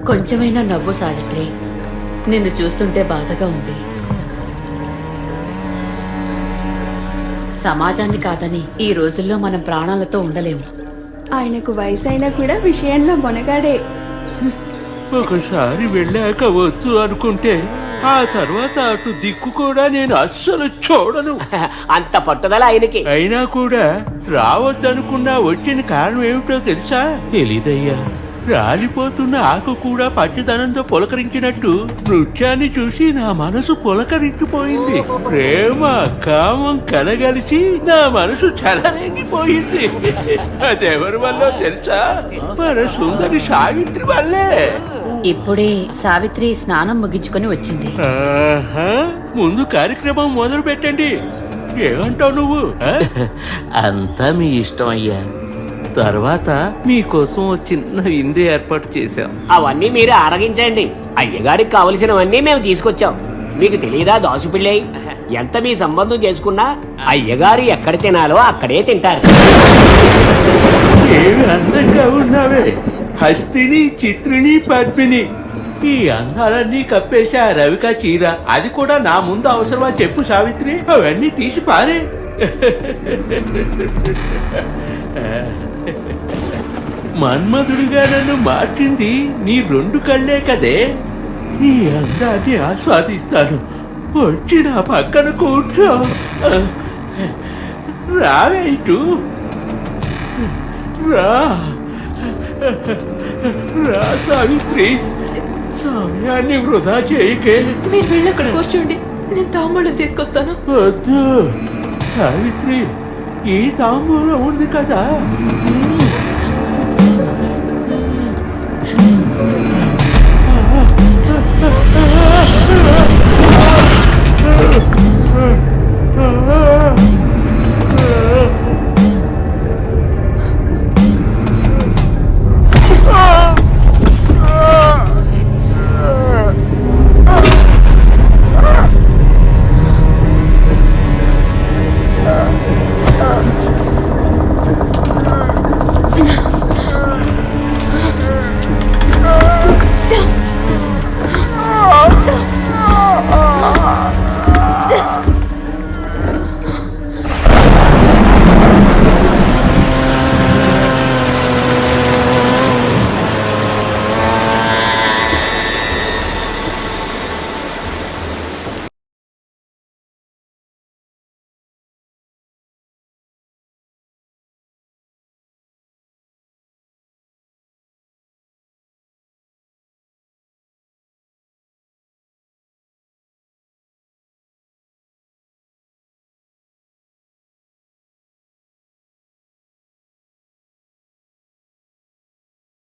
కొంచెమైనా నవ్వు సావిత్రి. నిన్ను చూస్తుంటే బాధగా ఉంది. సమాజాన్ని కాదని ఈ రోజుల్లో మనం ప్రాణాలతో ఉండలేము. ఆయనకు వయసు అయినా కూడా విషయంలో మొనగాడే. ఒకసారి వెళ్ళాక వద్దు అనుకుంటే ఆ తర్వాత అటు దిక్కు కూడా నేను అస్సలు చూడను. అంత పట్టుదల ఆయనకి. అయినా కూడా రావద్దనుకున్నా వచ్చిన కారణం ఏమిటో తెలుసా? తెలీదయ్యా. రాలిపోతున్న ఆకు కూడా పచ్చిదనంతో పులకరించినట్టు నృత్యాన్ని చూసి నా మనసు పులకరించిపోయింది. ప్రేమ కామం కలగలిసి నా మనసు చెలరేగిపోయింది. అదెవరి వల్ల తెలుసా? మన సుందరి సావిత్రి వల్లే. ఇప్పుడే సావిత్రి స్నానం ముగించుకొని వచ్చింది. ఆహా, ముందు కార్యక్రమం మొదలు పెట్టండి. ఏమంటావు నువ్వు? అంతా మీ ఇష్టం అయ్యా. తర్వాత మీకోసం ఓ చిన్న విందు ఏర్పాటు చేశాం. అవన్నీ మీరు ఆరగించండి. అయ్యగారికి కావలసినవన్నీ మేము తీసుకొచ్చాం. మీకు తెలియదా దాసుపిళ్ళై? ఎంత మీ సంబంధం చేసుకున్నా అయ్యగారు ఎక్కడ తినాలో అక్కడే తింటారు. ఏమి అందంగా ఉన్నావే హస్తిని, చిత్రిని, పద్మిని. ఈ అందాలన్నీ కప్పేసి ఆ రవిక చీర, అది కూడా నా ముందు అవసరమా చెప్పు సావిత్రి? అవన్నీ తీసి పారే. మన్మధుడిగా నన్ను మార్చింది నీ రెండు కళ్ళే కదే. నీ అందాన్ని ఆస్వాదిస్తాను. వచ్చి నా పక్కన కూర్చో. రావే ఇటు రా. రా సావిత్రి, సమయాన్ని వృధా చేయకే. మీరు వెళ్ళి అక్కడ కూర్చోండి, నేను తాంబూలం తీసుకొస్తాను. వద్దు సావిత్రి, ఈ తాంబూలం ఉంది కదా,